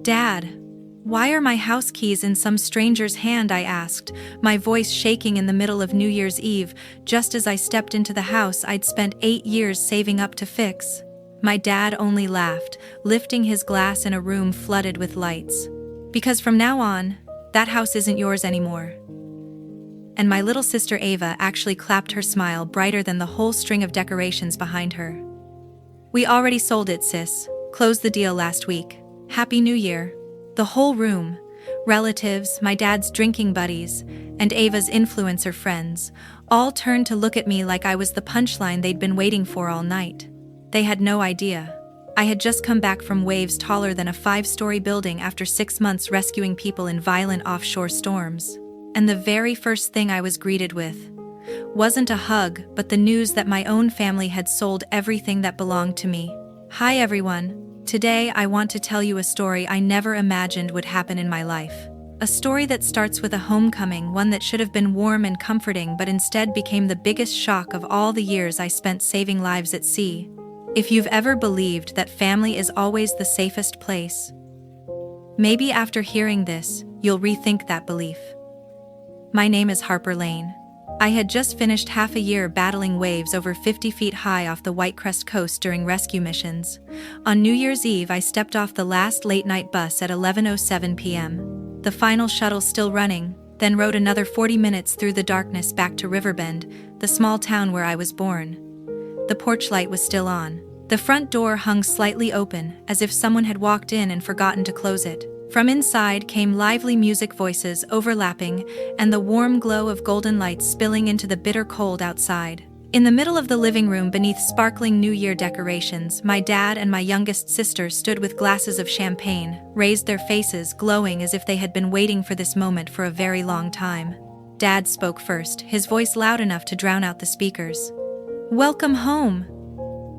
Dad, why are my house keys in some stranger's hand? I asked, my voice shaking in the middle of New Year's Eve, just as I stepped into the house I'd spent 8 years saving up to fix. My dad only laughed, lifting his glass in a room flooded with lights. Because from now on, that house isn't yours anymore. And my little sister Ava actually clapped, her smile brighter than the whole string of decorations behind her. We already sold it, sis. Closed the deal last week. Happy New Year. The whole room, relatives, my dad's drinking buddies, and Ava's influencer friends, all turned to look at me like I was the punchline they'd been waiting for all night. They had no idea. I had just come back from waves taller than a 5-story building after 6 months rescuing people in violent offshore storms. And the very first thing I was greeted with wasn't a hug, but the news that my own family had sold everything that belonged to me. Hi everyone. Today I want to tell you a story I never imagined would happen in my life. A story that starts with a homecoming, one that should have been warm and comforting but instead became the biggest shock of all the years I spent saving lives at sea. If you've ever believed that family is always the safest place, maybe after hearing this, you'll rethink that belief. My name is Harper Lane. I had just finished half a year battling waves over 50 feet high off the Whitecrest coast during rescue missions. On New Year's Eve, I stepped off the last late-night bus at 11:07 p.m. The final shuttle still running, then rode another 40 minutes through the darkness back to Riverbend, the small town where I was born. The porch light was still on. The front door hung slightly open, as if someone had walked in and forgotten to close it. From inside came lively music, voices overlapping, and the warm glow of golden lights spilling into the bitter cold outside. In the middle of the living room, beneath sparkling New Year decorations, my dad and my youngest sister stood with glasses of champagne, raised, their faces glowing as if they had been waiting for this moment for a very long time. Dad spoke first, his voice loud enough to drown out the speakers. "Welcome home."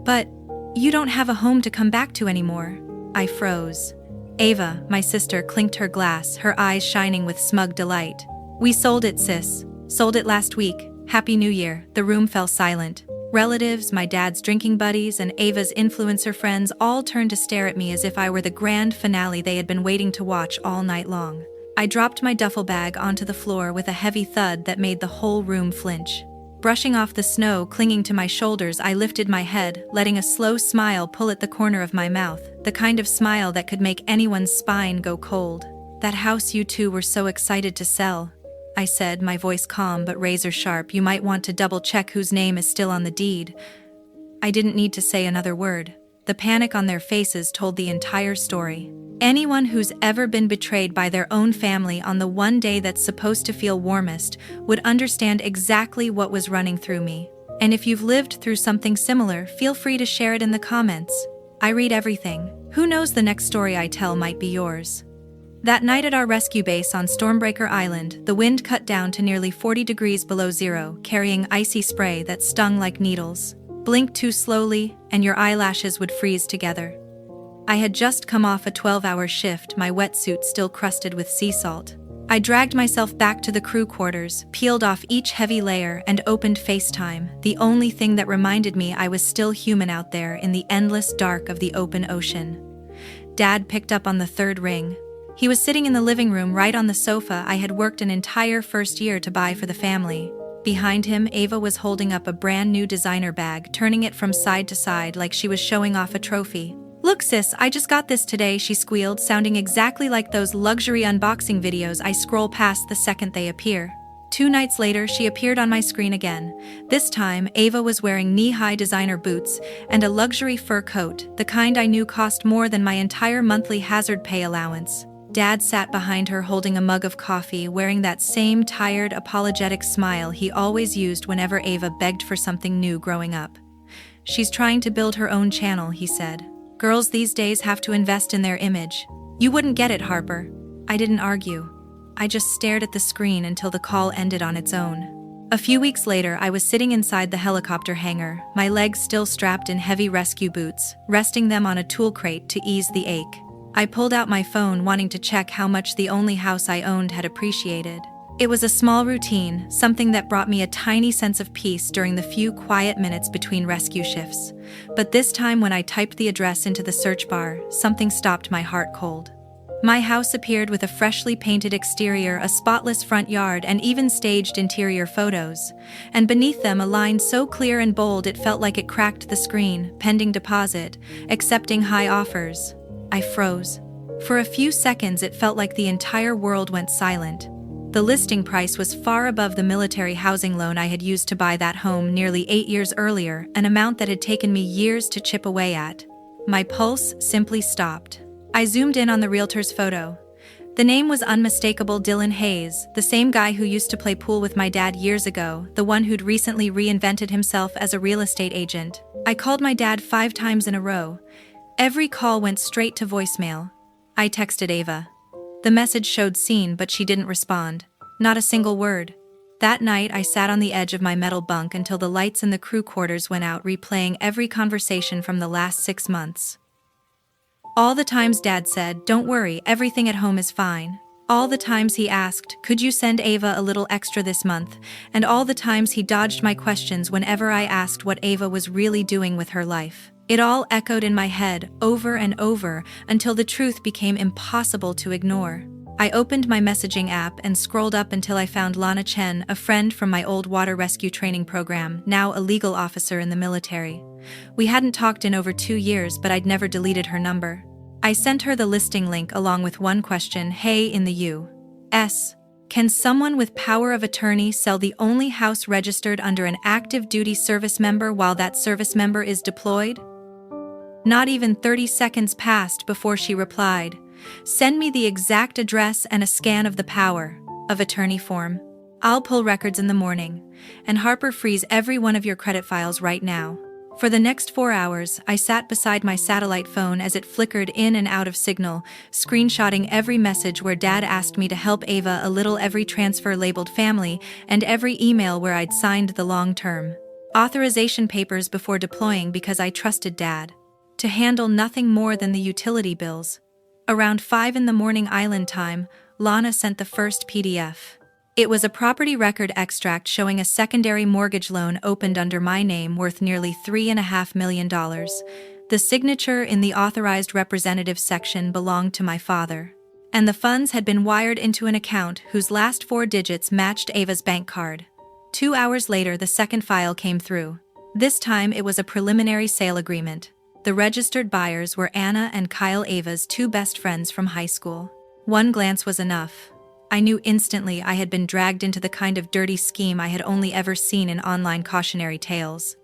"But you don't have a home to come back to anymore." I froze. Ava, my sister, clinked her glass, her eyes shining with smug delight. "We sold it, sis. Sold it last week. Happy New Year." The room fell silent. Relatives, my dad's drinking buddies, and Ava's influencer friends all turned to stare at me as if I were the grand finale they had been waiting to watch all night long. I dropped my duffel bag onto the floor with a heavy thud that made the whole room flinch. Brushing off the snow clinging to my shoulders, I lifted my head, letting a slow smile pull at the corner of my mouth, the kind of smile that could make anyone's spine go cold. "That house you two were so excited to sell," I said, my voice calm but razor sharp. "You might want to double-check whose name is still on the deed." I didn't need to say another word. The panic on their faces told the entire story. Anyone who's ever been betrayed by their own family on the one day that's supposed to feel warmest would understand exactly what was running through me. And if you've lived through something similar, feel free to share it in the comments. I read everything. Who knows, the next story I tell might be yours. That night at our rescue base on Stormbreaker Island, the wind cut down to nearly 40 degrees below zero, carrying icy spray that stung like needles. Blink too slowly, and your eyelashes would freeze together. I had just come off a 12-hour shift, my wetsuit still crusted with sea salt. I dragged myself back to the crew quarters, peeled off each heavy layer, and opened FaceTime, the only thing that reminded me I was still human out there in the endless dark of the open ocean. Dad picked up on the third ring. He was sitting in the living room right on the sofa I had worked an entire first year to buy for the family. Behind him, Ava was holding up a brand new designer bag, turning it from side to side like she was showing off a trophy. "Look sis, I just got this today," she squealed, sounding exactly like those luxury unboxing videos I scroll past the second they appear. 2 nights later, she appeared on my screen again. This time, Ava was wearing knee-high designer boots and a luxury fur coat, the kind I knew cost more than my entire monthly hazard pay allowance. Dad sat behind her holding a mug of coffee, wearing that same tired, apologetic smile he always used whenever Ava begged for something new growing up. "She's trying to build her own channel," he said. "Girls these days have to invest in their image." "You wouldn't get it, Harper." I didn't argue. I just stared at the screen until the call ended on its own. A few weeks later, I was sitting inside the helicopter hangar, my legs still strapped in heavy rescue boots, resting them on a tool crate to ease the ache. I pulled out my phone, wanting to check how much the only house I owned had appreciated. It was a small routine, something that brought me a tiny sense of peace during the few quiet minutes between rescue shifts. But this time, when I typed the address into the search bar, something stopped my heart cold. My house appeared with a freshly painted exterior, a spotless front yard, and even staged interior photos. And beneath them a line so clear and bold it felt like it cracked the screen: pending deposit, accepting high offers. I froze. For a few seconds it felt like the entire world went silent. The listing price was far above the military housing loan I had used to buy that home nearly 8 years earlier, an amount that had taken me years to chip away at. My pulse simply stopped. I zoomed in on the realtor's photo. The name was unmistakable: Dylan Hayes, the same guy who used to play pool with my dad years ago, the one who'd recently reinvented himself as a real estate agent. I called my dad 5 times in a row. Every call went straight to voicemail. I texted Ava. The message showed seen, but she didn't respond. Not a single word. That night I sat on the edge of my metal bunk until the lights in the crew quarters went out, replaying every conversation from the last 6 months. All the times Dad said, "Don't worry, everything at home is fine." All the times he asked, "Could you send Ava a little extra this month?" And all the times he dodged my questions whenever I asked what Ava was really doing with her life. It all echoed in my head, over and over, until the truth became impossible to ignore. I opened my messaging app and scrolled up until I found Lana Chen, a friend from my old water rescue training program, now a legal officer in the military. We hadn't talked in over 2 years, but I'd never deleted her number. I sent her the listing link along with one question: "Hey, in the U.S., can someone with power of attorney sell the only house registered under an active duty service member while that service member is deployed?" Not even 30 seconds passed before she replied, "Send me the exact address and a scan of the power of attorney form. I'll pull records in the morning. And Harper, freeze every one of your credit files right now." For the next 4 hours, I sat beside my satellite phone as it flickered in and out of signal, screenshotting every message where Dad asked me to help Ava a little, every transfer labeled family, and every email where I'd signed the long-term authorization papers before deploying because I trusted Dad to handle nothing more than the utility bills. Around 5 a.m. Island time, Lana sent the first PDF. It was a property record extract showing a secondary mortgage loan opened under my name worth nearly $3.5 million. The signature in the authorized representative section belonged to my father, and the funds had been wired into an account whose last 4 digits matched Ava's bank card. 2 hours later, the second file came through. This time it was a preliminary sale agreement. The registered buyers were Anna and Kyle, Ava's 2 best friends from high school. One glance was enough. I knew instantly I had been dragged into the kind of dirty scheme I had only ever seen in online cautionary tales.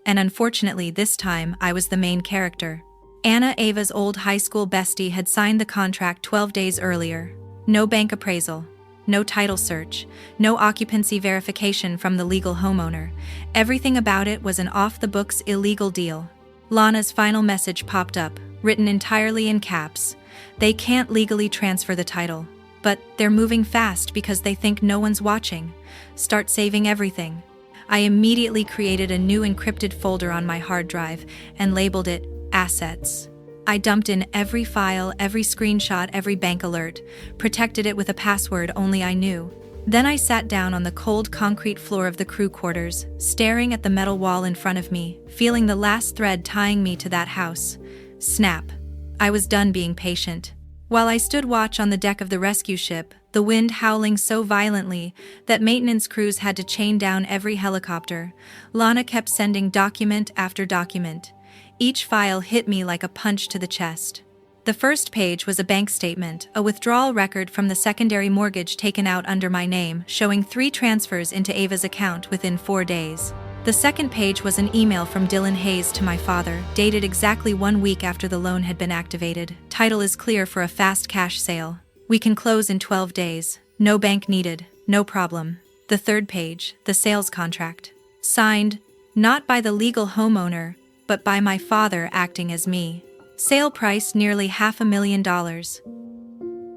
And unfortunately, this time I was the main character. Anna, Ava's old high school bestie, had signed the contract 12 days earlier. No bank appraisal, no title search, no occupancy verification from the legal homeowner. Everything about it was an off-the-books illegal deal. Lana's final message popped up, written entirely in caps. "They can't legally transfer the title, but they're moving fast because they think no one's watching. Start saving everything." I immediately created a new encrypted folder on my hard drive and labeled it Assets. I dumped in every file, every screenshot, every bank alert, protected it with a password only I knew. Then I sat down on the cold concrete floor of the crew quarters, staring at the metal wall in front of me, feeling the last thread tying me to that house. Snap. I was done being patient. While I stood watch on the deck of the rescue ship, the wind howling so violently that maintenance crews had to chain down every helicopter, Lana kept sending document after document. Each file hit me like a punch to the chest. The first page was a bank statement, a withdrawal record from the secondary mortgage taken out under my name, showing 3 transfers into Ava's account within 4 days. The second page was an email from Dylan Hayes to my father, dated exactly 1 week after the loan had been activated. "Title is clear for a fast cash sale. We can close in 12 days. No bank needed. No problem." The third page, the sales contract. Signed, not by the legal homeowner, but by my father acting as me. Sale price nearly $500,000.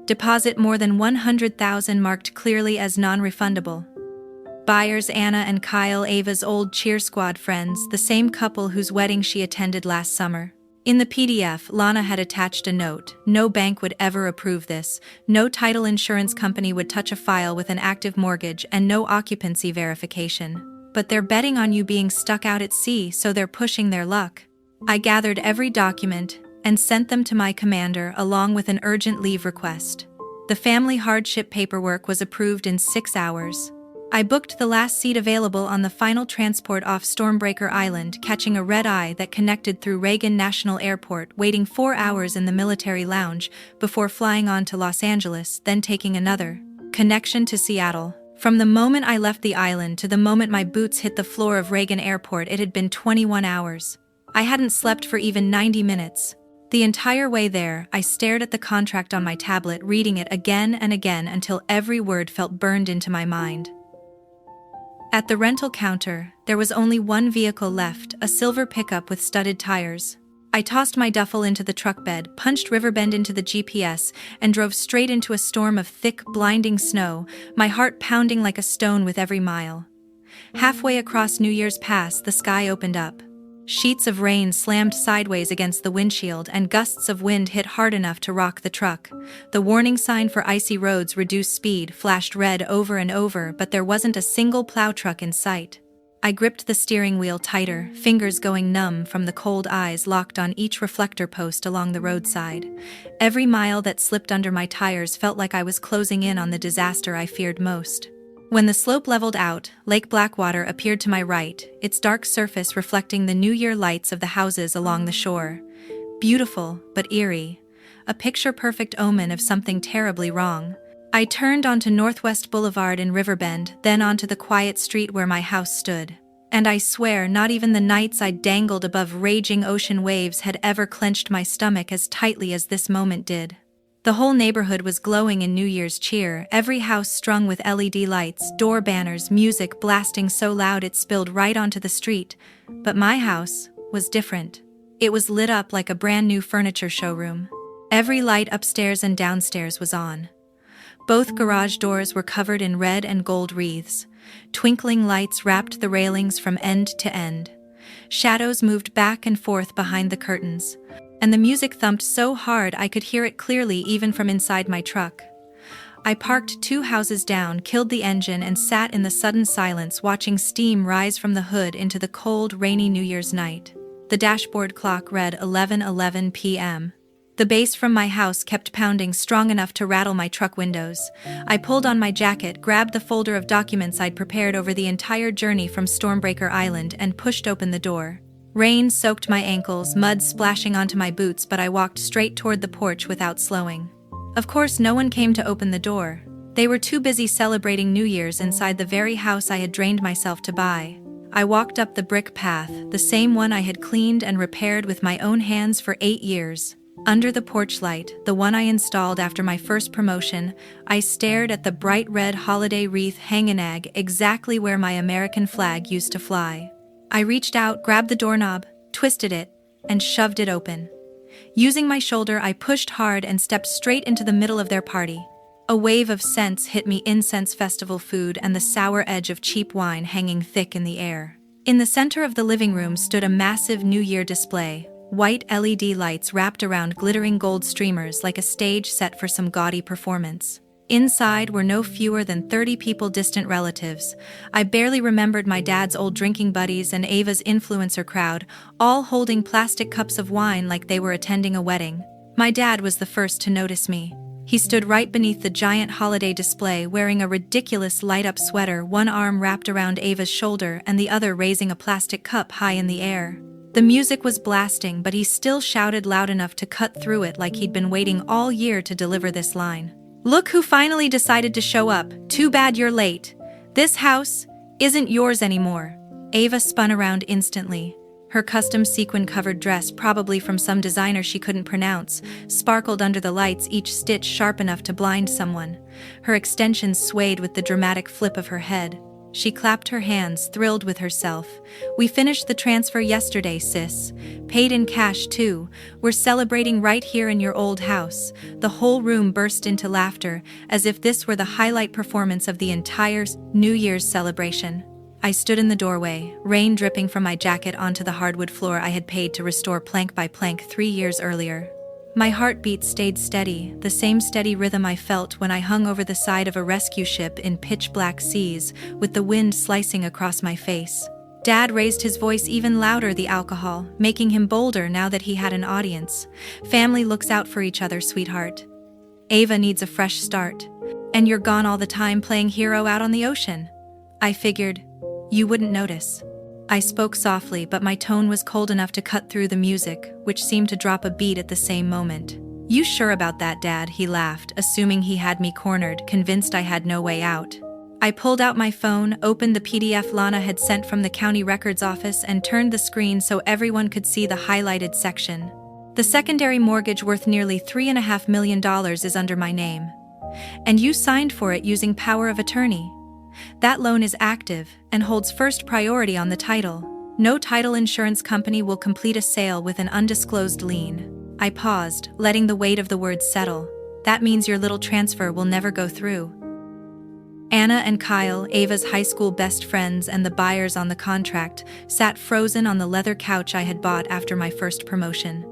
Deposit more than $100,000 marked clearly as non-refundable. Buyers Anna and Kyle, Ava's old cheer squad friends, the same couple whose wedding she attended last summer. In the PDF, Lana had attached a note: "No bank would ever approve this, no title insurance company would touch a file with an active mortgage, and no occupancy verification. But they're betting on you being stuck out at sea, so they're pushing their luck." I gathered every document, and sent them to my commander along with an urgent leave request. The family hardship paperwork was approved in 6 hours. I booked the last seat available on the final transport off Stormbreaker Island, catching a red-eye that connected through Reagan National Airport, waiting 4 hours in the military lounge before flying on to Los Angeles, then taking another connection to Seattle. From the moment I left the island to the moment my boots hit the floor of Reagan Airport, it had been 21 hours. I hadn't slept for even 90 minutes. The entire way there, I stared at the contract on my tablet, reading it again and again until every word felt burned into my mind. At the rental counter, there was only one vehicle left, a silver pickup with studded tires. I tossed my duffel into the truck bed, punched Riverbend into the GPS, and drove straight into a storm of thick, blinding snow, my heart pounding like a stone with every mile. Halfway across New Year's Pass, the sky opened up. Sheets of rain slammed sideways against the windshield, and gusts of wind hit hard enough to rock the truck. The warning sign for icy roads, reduce speed, flashed red over and over, but there wasn't a single plow truck in sight. I gripped the steering wheel tighter, fingers going numb from the cold eyes locked on each reflector post along the roadside. Every mile that slipped under my tires felt like I was closing in on the disaster I feared most. When the slope leveled out, Lake Blackwater appeared to my right, its dark surface reflecting the New Year lights of the houses along the shore. Beautiful, but eerie. A picture-perfect omen of something terribly wrong. I turned onto Northwest Boulevard in Riverbend, then onto the quiet street where my house stood. And I swear not even the nights I'd dangled above raging ocean waves had ever clenched my stomach as tightly as this moment did. The whole neighborhood was glowing in New Year's cheer, every house strung with LED lights, door banners, music blasting so loud it spilled right onto the street. But my house was different. It was lit up like a brand new furniture showroom. Every light upstairs and downstairs was on. Both garage doors were covered in red and gold wreaths. Twinkling lights wrapped the railings from end to end. Shadows moved back and forth behind the curtains. And the music thumped so hard I could hear it clearly even from inside my truck. I parked 2 houses down, killed the engine, and sat in the sudden silence watching steam rise from the hood into the cold, rainy New Year's night. The dashboard clock read 11:11 p.m. The bass from my house kept pounding strong enough to rattle my truck windows. I pulled on my jacket, grabbed the folder of documents I'd prepared over the entire journey from Stormbreaker Island, and pushed open the door. Rain soaked my ankles, mud splashing onto my boots, but I walked straight toward the porch without slowing. Of course, no one came to open the door. They were too busy celebrating New Year's inside the very house I had drained myself to buy. I walked up the brick path, the same one I had cleaned and repaired with my own hands for 8 years. Under the porch light, the one I installed after my first promotion, I stared at the bright red holiday wreath hanging exactly where my American flag used to fly. I reached out, grabbed the doorknob, twisted it, and shoved it open. Using my shoulder, I pushed hard and stepped straight into the middle of their party. A wave of scents hit me, incense, festival food, and the sour edge of cheap wine hanging thick in the air. In the center of the living room stood a massive New Year display, white LED lights wrapped around glittering gold streamers like a stage set for some gaudy performance. Inside were no fewer than 30 people, distant relatives. I barely remembered my dad's old drinking buddies and Ava's influencer crowd, all holding plastic cups of wine like they were attending a wedding. My dad was the first to notice me. He stood right beneath the giant holiday display, wearing a ridiculous light-up sweater, one arm wrapped around Ava's shoulder and the other raising a plastic cup high in the air. The music was blasting, but he still shouted loud enough to cut through it like he'd been waiting all year to deliver this line. "Look who finally decided to show up. Too bad you're late. This house isn't yours anymore." Ava spun around instantly. Her custom sequin-covered dress, probably from some designer she couldn't pronounce, sparkled under the lights, each stitch sharp enough to blind someone. Her extensions swayed with the dramatic flip of her head. She clapped her hands, thrilled with herself. "We finished the transfer yesterday, sis. Paid in cash, too. We're celebrating right here in your old house." The whole room burst into laughter, as if this were the highlight performance of the entire New Year's celebration. I stood in the doorway, rain dripping from my jacket onto the hardwood floor I had paid to restore plank by plank 3 years earlier. My heartbeat stayed steady, the same steady rhythm I felt when I hung over the side of a rescue ship in pitch-black seas, with the wind slicing across my face. Dad raised his voice even louder, the alcohol, making him bolder now that he had an audience. Family looks out for each other, sweetheart. Ava needs a fresh start. And you're gone all the time playing hero out on the ocean. I figured you wouldn't notice. I spoke softly, but my tone was cold enough to cut through the music, which seemed to drop a beat at the same moment. You sure about that, Dad? He laughed, assuming he had me cornered, convinced I had no way out. I pulled out my phone, opened the PDF Lana had sent from the county records office, and turned the screen so everyone could see the highlighted section. The secondary mortgage worth nearly $3.5 million is under my name. And you signed for it using power of attorney. That loan is active and holds first priority on the title. No title insurance company will complete a sale with an undisclosed lien. I paused, letting the weight of the words settle. That means your little transfer will never go through. Anna and Kyle, Ava's high school best friends and the buyers on the contract, sat frozen on the leather couch I had bought after my first promotion.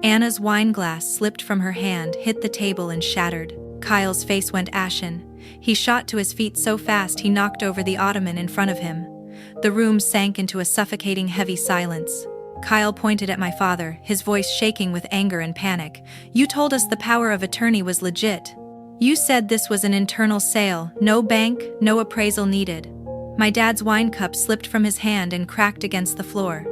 Anna's wine glass slipped from her hand, hit the table and shattered. Kyle's face went ashen. He shot to his feet so fast he knocked over the ottoman in front of him. The room sank into a suffocating heavy silence. Kyle pointed at my father, his voice shaking with anger and panic. You told us the power of attorney was legit. You said this was an internal sale, no bank, no appraisal needed. My dad's wine cup slipped from his hand and cracked against the floor.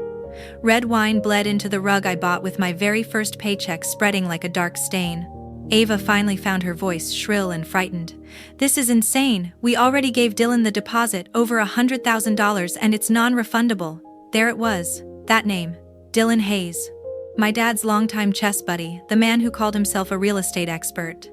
Red wine bled into the rug I bought with my very first paycheck, spreading like a dark stain. Ava finally found her voice, shrill and frightened. This is insane. We already gave Dylan the deposit, over $100,000, and it's non-refundable. There it was, that name, Dylan Hayes. My dad's longtime chess buddy, the man who called himself a real estate expert.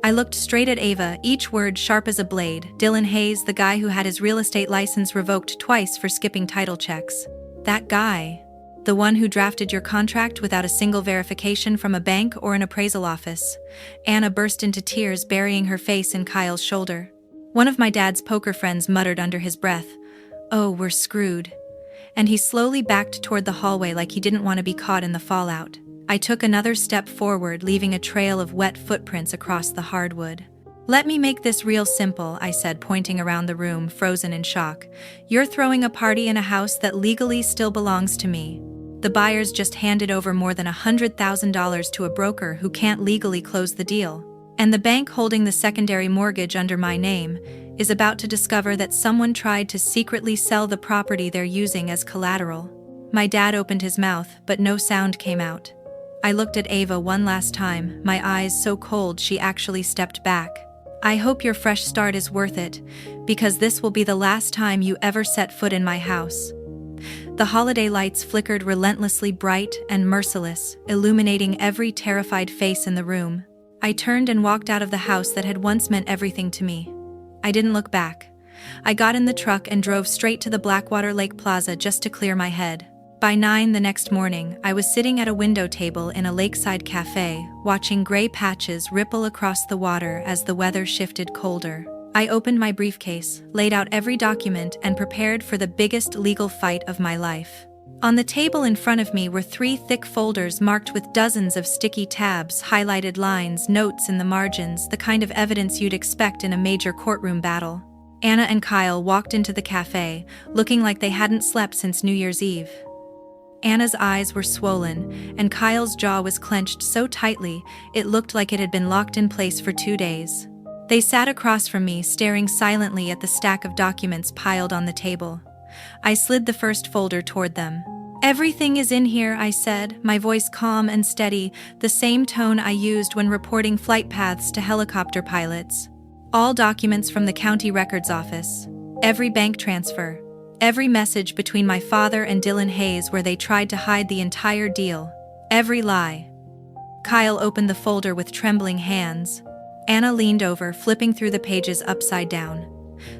I looked straight at Ava, each word sharp as a blade. Dylan Hayes, the guy who had his real estate license revoked twice for skipping title checks. That guy. The one who drafted your contract without a single verification from a bank or an appraisal office. Anna burst into tears, burying her face in Kyle's shoulder. One of my dad's poker friends muttered under his breath, "Oh, we're screwed." And he slowly backed toward the hallway like he didn't want to be caught in the fallout. I took another step forward, leaving a trail of wet footprints across the hardwood. Let me make this real simple, I said, pointing around the room, frozen in shock. You're throwing a party in a house that legally still belongs to me. The buyers just handed over more than $100,000 to a broker who can't legally close the deal. And the bank holding the secondary mortgage under my name is about to discover that someone tried to secretly sell the property they're using as collateral. My dad opened his mouth, but no sound came out. I looked at Ava one last time, my eyes so cold she actually stepped back. I hope your fresh start is worth it, because this will be the last time you ever set foot in my house. The holiday lights flickered relentlessly bright and merciless, illuminating every terrified face in the room. I turned and walked out of the house that had once meant everything to me. I didn't look back. I got in the truck and drove straight to the Blackwater Lake Plaza just to clear my head. By 9 the next morning, I was sitting at a window table in a lakeside cafe, watching gray patches ripple across the water as the weather shifted colder. I opened my briefcase, laid out every document, and prepared for the biggest legal fight of my life. On the table in front of me were 3 thick folders marked with dozens of sticky tabs, highlighted lines, notes in the margins, the kind of evidence you'd expect in a major courtroom battle. Anna and Kyle walked into the cafe, looking like they hadn't slept since New Year's Eve. Anna's eyes were swollen, and Kyle's jaw was clenched so tightly it looked like it had been locked in place for 2 days. They sat across from me, staring silently at the stack of documents piled on the table. I slid the first folder toward them. Everything is in here, I said, my voice calm and steady, the same tone I used when reporting flight paths to helicopter pilots. All documents from the county records office. Every bank transfer. Every message between my father and Dylan Hayes where they tried to hide the entire deal. Every lie. Kyle opened the folder with trembling hands. Anna leaned over, flipping through the pages upside down.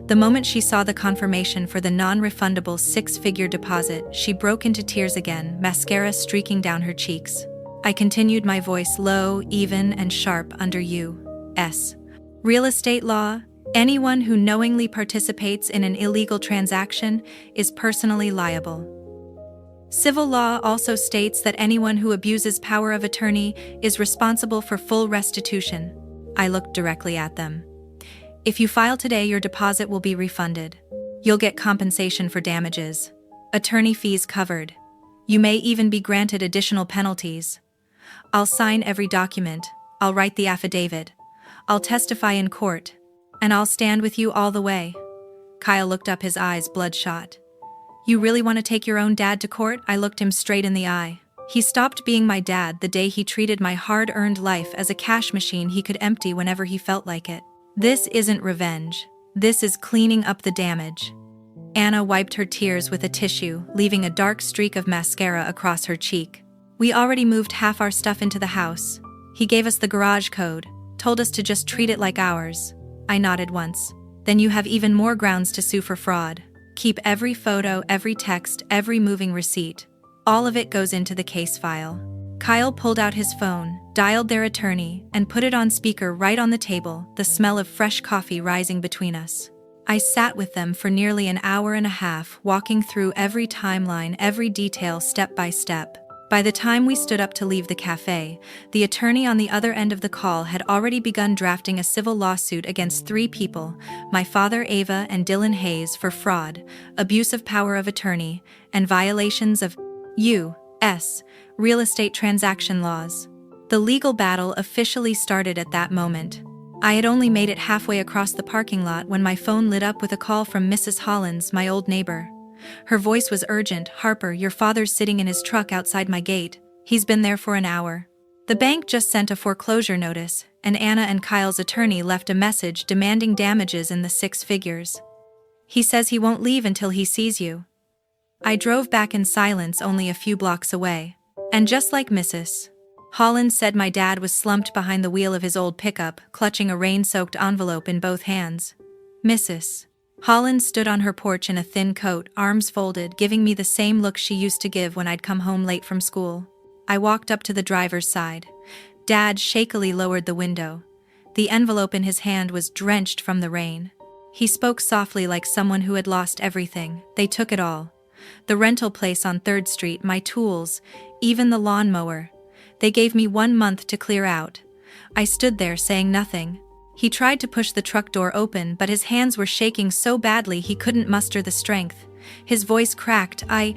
The moment she saw the confirmation for the non-refundable 6-figure deposit, she broke into tears again, mascara streaking down her cheeks. I continued, my voice low, even, and sharp under U.S. real estate law. Anyone who knowingly participates in an illegal transaction is personally liable. Civil law also states that anyone who abuses power of attorney is responsible for full restitution. I looked directly at them. If you file today, your deposit will be refunded. You'll get compensation for damages. Attorney fees covered. You may even be granted additional penalties. I'll sign every document, I'll write the affidavit, I'll testify in court, and I'll stand with you all the way. Kyle looked up, his eyes bloodshot. You really want to take your own dad to court? I looked him straight in the eye. He stopped being my dad the day he treated my hard-earned life as a cash machine he could empty whenever he felt like it. This isn't revenge. This is cleaning up the damage. Anna wiped her tears with a tissue, leaving a dark streak of mascara across her cheek. We already moved half our stuff into the house. He gave us the garage code, told us to just treat it like ours. I nodded once. Then you have even more grounds to sue for fraud. Keep every photo, every text, every moving receipt. All of it goes into the case file. Kyle pulled out his phone, dialed their attorney, and put it on speaker right on the table, the smell of fresh coffee rising between us. I sat with them for nearly an hour and a half, walking through every timeline, every detail, step by step. By the time we stood up to leave the cafe, the attorney on the other end of the call had already begun drafting a civil lawsuit against 3 people, my father Ava and Dylan Hayes, for fraud, abuse of power of attorney, and violations of U.S. real estate transaction laws. The legal battle officially started at that moment. I had only made it halfway across the parking lot when my phone lit up with a call from Mrs. Hollins, my old neighbor. Her voice was urgent. Harper, your father's sitting in his truck outside my gate. He's been there for an hour. The bank just sent a foreclosure notice, and Anna and Kyle's attorney left a message demanding damages in the 6 figures. He says he won't leave until he sees you. I drove back in silence only a few blocks away. And just like Mrs. Hollins said, my dad was slumped behind the wheel of his old pickup, clutching a rain-soaked envelope in both hands. Mrs. Hollins stood on her porch in a thin coat, arms folded, giving me the same look she used to give when I'd come home late from school. I walked up to the driver's side. Dad shakily lowered the window. The envelope in his hand was drenched from the rain. He spoke softly like someone who had lost everything. They took it all. The rental place on 3rd Street, my tools, even the lawnmower. They gave me 1 month to clear out. I stood there saying nothing. He tried to push the truck door open, but his hands were shaking so badly he couldn't muster the strength. His voice cracked. I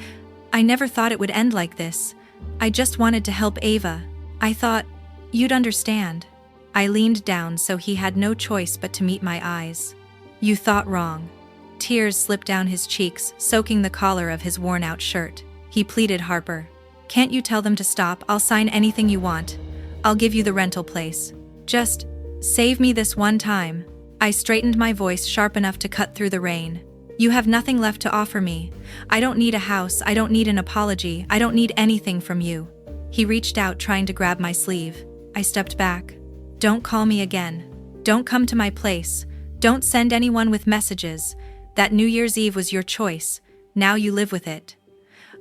never thought it would end like this. I just wanted to help Ava. I thought you'd understand. I leaned down so he had no choice but to meet my eyes. You thought wrong. Tears slipped down his cheeks, soaking the collar of his worn-out shirt. He pleaded, Harper, can't you tell them to stop? I'll sign anything you want. I'll give you the rental place. Just save me this one time. I straightened my voice sharp enough to cut through the rain. You have nothing left to offer me. I don't need a house, I don't need an apology, I don't need anything from you. He reached out, trying to grab my sleeve. I stepped back. Don't call me again. Don't come to my place. Don't send anyone with messages. That New Year's Eve was your choice. Now you live with it.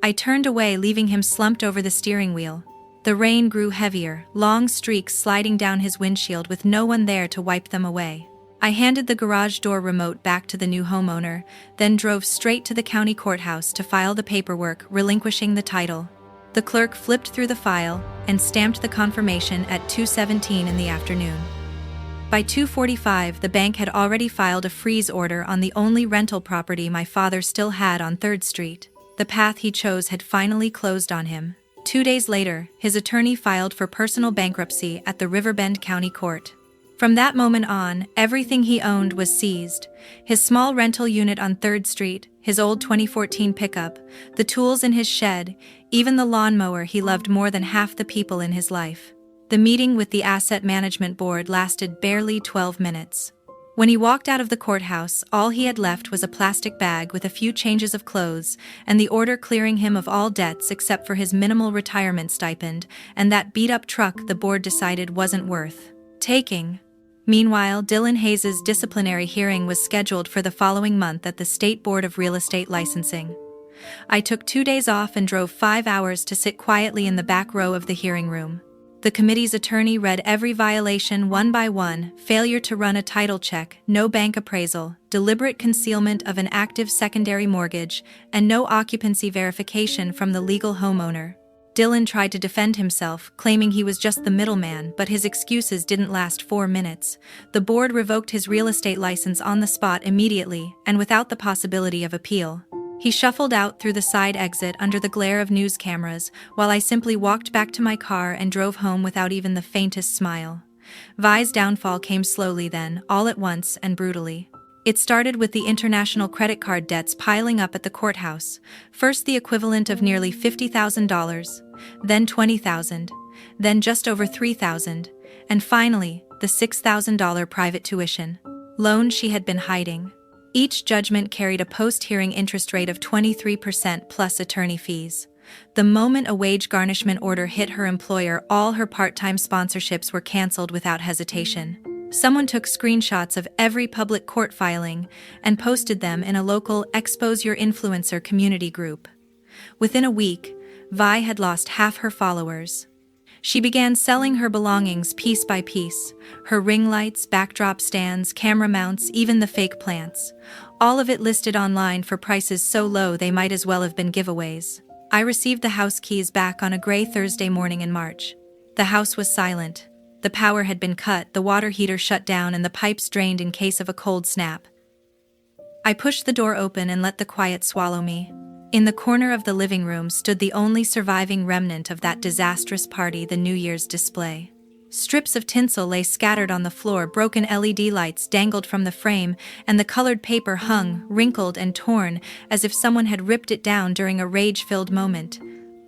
I turned away, leaving him slumped over the steering wheel. The rain grew heavier, long streaks sliding down his windshield with no one there to wipe them away. I handed the garage door remote back to the new homeowner, then drove straight to the county courthouse to file the paperwork, relinquishing the title. The clerk flipped through the file and stamped the confirmation at 2:17 in the afternoon. By 2:45, the bank had already filed a freeze order on the only rental property my father still had on 3rd Street. The path he chose had finally closed on him. 2 days later, his attorney filed for personal bankruptcy at the Riverbend County Court. From that moment on, everything he owned was seized. His small rental unit on 3rd Street, his old 2014 pickup, the tools in his shed, even the lawnmower he loved more than half the people in his life. The meeting with the Asset Management Board lasted barely 12 minutes. When he walked out of the courthouse, all he had left was a plastic bag with a few changes of clothes and the order clearing him of all debts except for his minimal retirement stipend and that beat-up truck the board decided wasn't worth taking. Meanwhile, Dylan Hayes' disciplinary hearing was scheduled for the following month at the State Board of Real Estate Licensing. I took 2 days off and drove 5 hours to sit quietly in the back row of the hearing room. The committee's attorney read every violation one by one: failure to run a title check, no bank appraisal, deliberate concealment of an active secondary mortgage, and no occupancy verification from the legal homeowner. Dylan tried to defend himself, claiming he was just the middleman, but his excuses didn't last 4 minutes. The board revoked his real estate license on the spot immediately and without the possibility of appeal. He shuffled out through the side exit under the glare of news cameras, while I simply walked back to my car and drove home without even the faintest smile. Vi's downfall came slowly then, all at once and brutally. It started with the international credit card debts piling up at the courthouse, first the equivalent of nearly $50,000, then $20,000, then just over $3,000, and finally, the $6,000 private tuition loan she had been hiding. Each judgment carried a post-hearing interest rate of 23% plus attorney fees. The moment a wage garnishment order hit her employer, all her part-time sponsorships were canceled without hesitation. Someone took screenshots of every public court filing and posted them in a local Expose Your Influencer community group. Within a week, Vi had lost half her followers. She began selling her belongings piece by piece, her ring lights, backdrop stands, camera mounts, even the fake plants. All of it listed online for prices so low they might as well have been giveaways. I received the house keys back on a gray Thursday morning in March. The house was silent. The power had been cut, the water heater shut down, and the pipes drained in case of a cold snap. I pushed the door open and let the quiet swallow me. In the corner of the living room stood the only surviving remnant of that disastrous party, the New Year's display. Strips of tinsel lay scattered on the floor, broken LED lights dangled from the frame, and the colored paper hung, wrinkled and torn, as if someone had ripped it down during a rage-filled moment.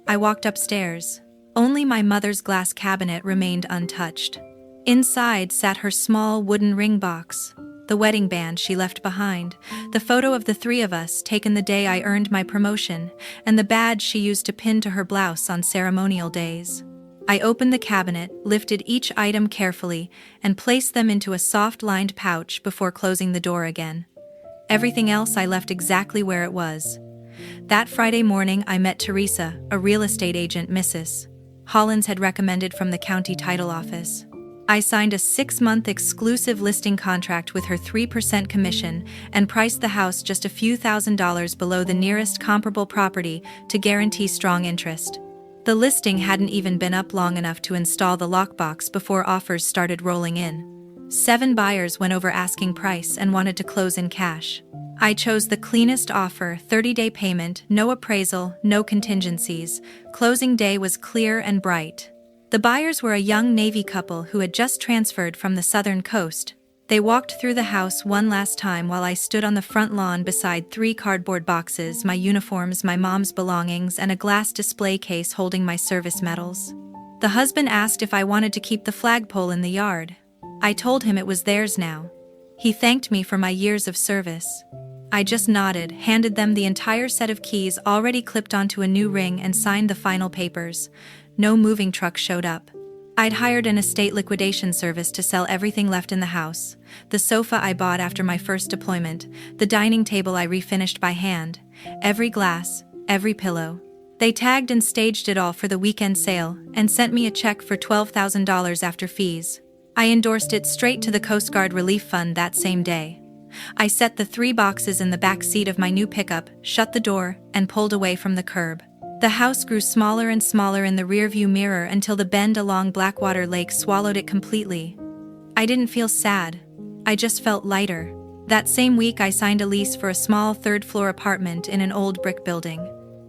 I walked upstairs. Only my mother's glass cabinet remained untouched. Inside sat her small wooden ring box, the wedding band she left behind, the photo of the three of us taken the day I earned my promotion, and the badge she used to pin to her blouse on ceremonial days. I opened the cabinet, lifted each item carefully, and placed them into a soft-lined pouch before closing the door again. Everything else I left exactly where it was. That Friday morning I met Teresa, a real estate agent Mrs. Hollins had recommended from the county title office. I signed a 6-month exclusive listing contract with her 3% commission and priced the house just a few $1,000s below the nearest comparable property to guarantee strong interest. The listing hadn't even been up long enough to install the lockbox before offers started rolling in. 7 buyers went over asking price and wanted to close in cash. I chose the cleanest offer, 30-day payment, no appraisal, no contingencies. Closing day was clear and bright. The buyers were a young Navy couple who had just transferred from the southern coast. They walked through the house one last time while I stood on the front lawn beside 3 cardboard boxes, my uniforms, my mom's belongings, and a glass display case holding my service medals. The husband asked if I wanted to keep the flagpole in the yard. I told him it was theirs now. He thanked me for my years of service. I just nodded, handed them the entire set of keys already clipped onto a new ring, and signed the final papers. No moving truck showed up. I'd hired an estate liquidation service to sell everything left in the house. The sofa I bought after my first deployment, the dining table I refinished by hand, every glass, every pillow. They tagged and staged it all for the weekend sale and sent me a check for $12,000 after fees. I endorsed it straight to the Coast Guard Relief Fund that same day. I set the 3 boxes in the back seat of my new pickup, shut the door, and pulled away from the curb. The house grew smaller and smaller in the rearview mirror until the bend along Blackwater Lake swallowed it completely. I didn't feel sad. I just felt lighter. That same week I signed a lease for a small 3rd-floor apartment in an old brick building.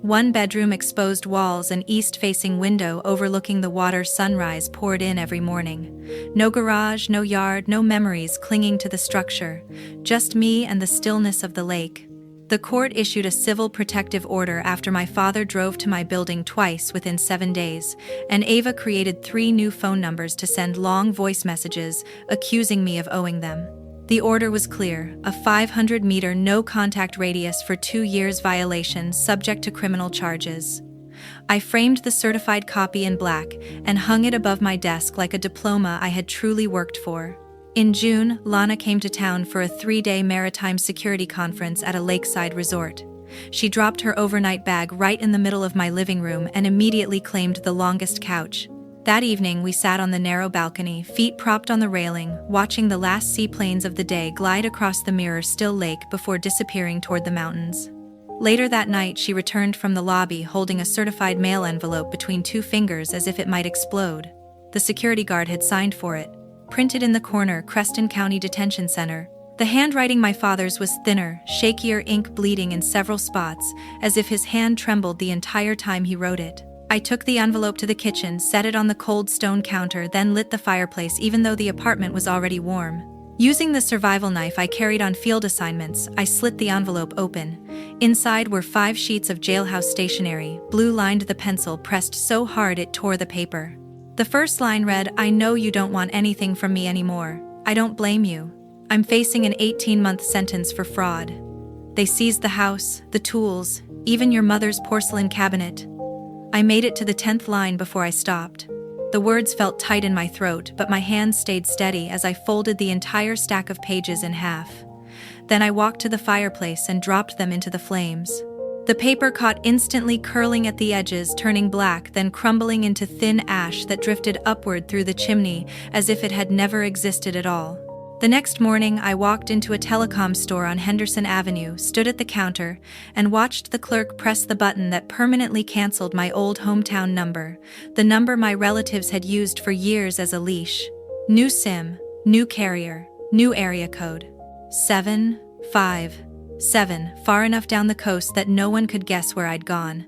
1-bedroom, exposed walls, and east-facing window overlooking the water sunrise poured in every morning. No garage, no yard, no memories clinging to the structure. Just me and the stillness of the lake. The court issued a civil protective order after my father drove to my building twice within 7 days, and Ava created 3 new phone numbers to send long voice messages accusing me of owing them. The order was clear: a 500-meter no-contact radius for 2 years violations subject to criminal charges. I framed the certified copy in black and hung it above my desk like a diploma I had truly worked for. In June, Lana came to town for a 3-day maritime security conference at a lakeside resort. She dropped her overnight bag right in the middle of my living room and immediately claimed the longest couch. That evening we sat on the narrow balcony, feet propped on the railing, watching the last seaplanes of the day glide across the mirror-still lake before disappearing toward the mountains. Later that night she returned from the lobby holding a certified mail envelope between 2 fingers as if it might explode. The security guard had signed for it. Printed in the corner, Creston County Detention Center, The handwriting my father's was thinner, shakier, ink bleeding in several spots, as if his hand trembled the entire time he wrote it. I took the envelope to the kitchen, set it on the cold stone counter, then lit the fireplace even though the apartment was already warm. Using the survival knife I carried on field assignments, I slit the envelope open. Inside were 5 sheets of jailhouse stationery, blue-lined the pencil pressed so hard it tore the paper. The first line read, "I know you don't want anything from me anymore. I don't blame you. I'm facing an 18-month sentence for fraud. They seized the house, the tools, even your mother's porcelain cabinet." I made it to the 10th line before I stopped. The words felt tight in my throat, but my hands stayed steady as I folded the entire stack of pages in half. Then I walked to the fireplace and dropped them into the flames. The paper caught instantly, curling at the edges, turning black, then crumbling into thin ash that drifted upward through the chimney as if it had never existed at all. The next morning, I walked into a telecom store on Henderson Avenue, stood at the counter, and watched the clerk press the button that permanently canceled my old hometown number, the number my relatives had used for years as a leash. New SIM, new carrier, new area code. 757, far enough down the coast that no one could guess where I'd gone.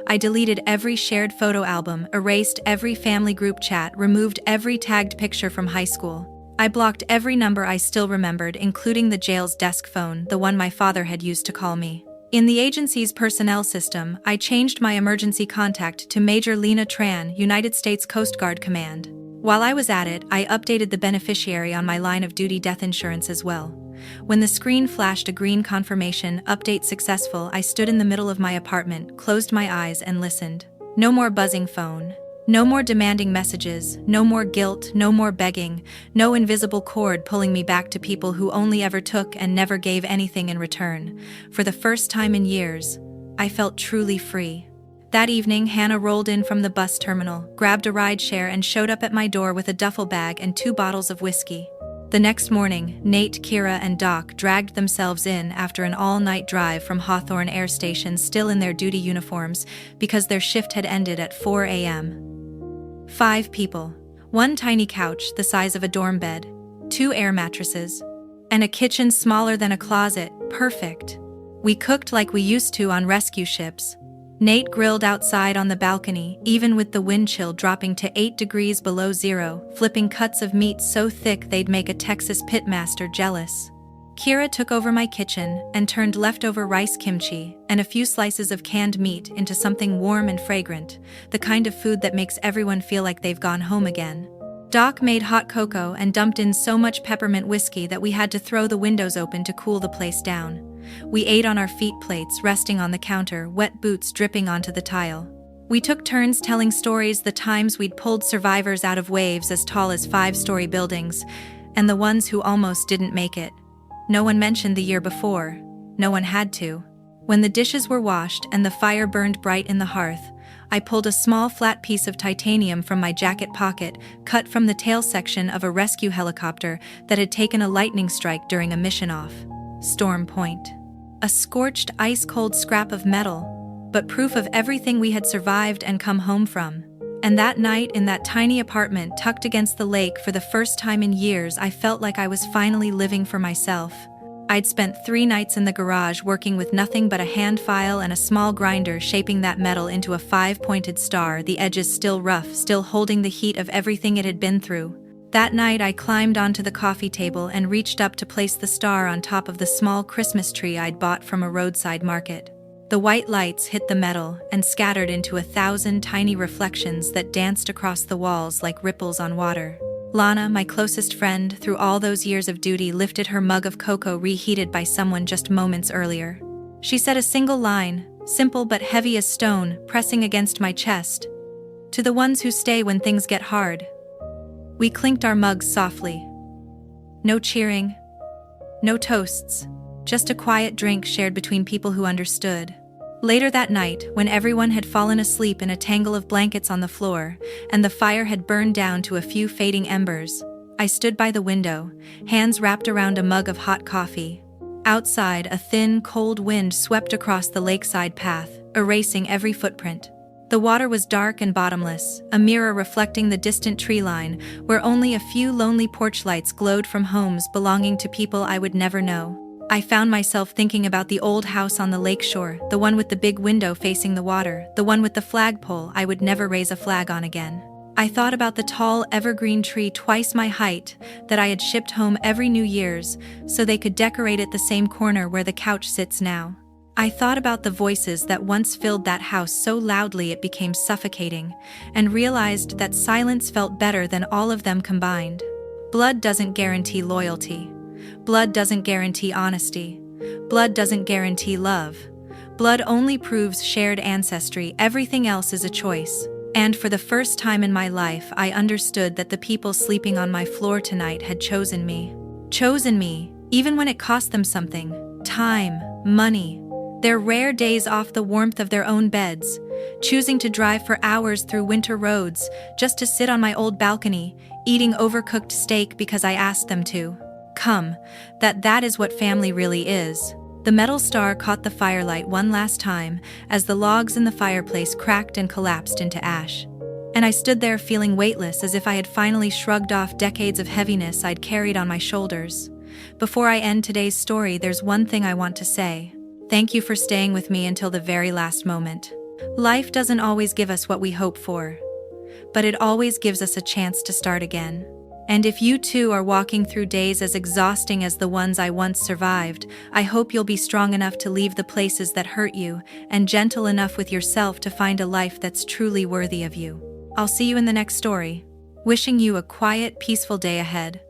I deleted every shared photo album, erased every family group chat, removed every tagged picture from high school. I blocked every number I still remembered, including the jail's desk phone, the one my father had used to call me. In the agency's personnel system, I changed my emergency contact to Major Lena Tran, United States Coast Guard Command. While I was at it, I updated the beneficiary on my line of duty death insurance as well. When the screen flashed a green confirmation, "Update successful," I stood in the middle of my apartment, closed my eyes, and listened. No more buzzing phone. No more demanding messages, no more guilt, no more begging, no invisible cord pulling me back to people who only ever took and never gave anything in return. For the first time in years, I felt truly free. That evening, Hannah rolled in from the bus terminal, grabbed a rideshare, and showed up at my door with a duffel bag and 2 bottles of whiskey. The next morning, Nate, Kira, and Doc dragged themselves in after an all-night drive from Hawthorne Air Station, still in their duty uniforms, because their shift had ended at 4 a.m. 5 people, 1 tiny couch the size of a dorm bed, 2 air mattresses, and a kitchen smaller than a closet. Perfect. We cooked like we used to on rescue ships. Nate grilled outside on the balcony, even with the wind chill dropping to 8 degrees below zero, flipping cuts of meat so thick they'd make a Texas pitmaster jealous. Kira took over my kitchen and turned leftover rice kimchi and a few slices of canned meat into something warm and fragrant, the kind of food that makes everyone feel like they've gone home again. Doc made hot cocoa and dumped in so much peppermint whiskey that we had to throw the windows open to cool the place down. We ate on our feet plates resting on the counter, wet boots dripping onto the tile. We took turns telling stories, the times we'd pulled survivors out of waves as tall as 5-story buildings, and the ones who almost didn't make it. No one mentioned the year before. No one had to. When the dishes were washed and the fire burned bright in the hearth, I pulled a small flat piece of titanium from my jacket pocket, cut from the tail section of a rescue helicopter that had taken a lightning strike during a mission off Storm Point. A scorched, ice-cold scrap of metal, but proof of everything we had survived and come home from. And that night, in that tiny apartment tucked against the lake, for the first time in years, I felt like I was finally living for myself. I'd spent 3 nights in the garage working with nothing but a hand file and a small grinder, shaping that metal into a 5-pointed star, the edges still rough, still holding the heat of everything it had been through. That night, I climbed onto the coffee table and reached up to place the star on top of the small Christmas tree I'd bought from a roadside market. The white lights hit the metal and scattered into 1,000 tiny reflections that danced across the walls like ripples on water. Lana, my closest friend through all those years of duty, lifted her mug of cocoa reheated by someone just moments earlier. She said a single line, simple but heavy as stone, pressing against my chest. "To the ones who stay when things get hard." We clinked our mugs softly. No cheering, no toasts, just a quiet drink shared between people who understood. Later that night, when everyone had fallen asleep in a tangle of blankets on the floor, and the fire had burned down to a few fading embers, I stood by the window, hands wrapped around a mug of hot coffee. Outside, a thin, cold wind swept across the lakeside path, erasing every footprint. The water was dark and bottomless, a mirror reflecting the distant tree line, where only a few lonely porch lights glowed from homes belonging to people I would never know. I found myself thinking about the old house on the lakeshore, the one with the big window facing the water, the one with the flagpole I would never raise a flag on again. I thought about the tall evergreen tree twice my height that I had shipped home every New Year's so they could decorate it the same corner where the couch sits now. I thought about the voices that once filled that house so loudly it became suffocating, and realized that silence felt better than all of them combined. Blood doesn't guarantee loyalty. Blood doesn't guarantee honesty. Blood doesn't guarantee love. Blood only proves shared ancestry. Everything else is a choice. And for the first time in my life, I understood that the people sleeping on my floor tonight had chosen me. Chosen me, even when it cost them something. Time, money, their rare days off the warmth of their own beds, choosing to drive for hours through winter roads just to sit on my old balcony, eating overcooked steak because I asked them to. That is what family really is. The metal star caught the firelight one last time as the logs in the fireplace cracked and collapsed into ash. And I stood there feeling weightless, as if I had finally shrugged off decades of heaviness I'd carried on my shoulders. Before I end today's story, there's one thing I want to say. Thank you for staying with me until the very last moment. Life doesn't always give us what we hope for, but it always gives us a chance to start again. And if you too are walking through days as exhausting as the ones I once survived, I hope you'll be strong enough to leave the places that hurt you, and gentle enough with yourself to find a life that's truly worthy of you. I'll see you in the next story. Wishing you a quiet, peaceful day ahead.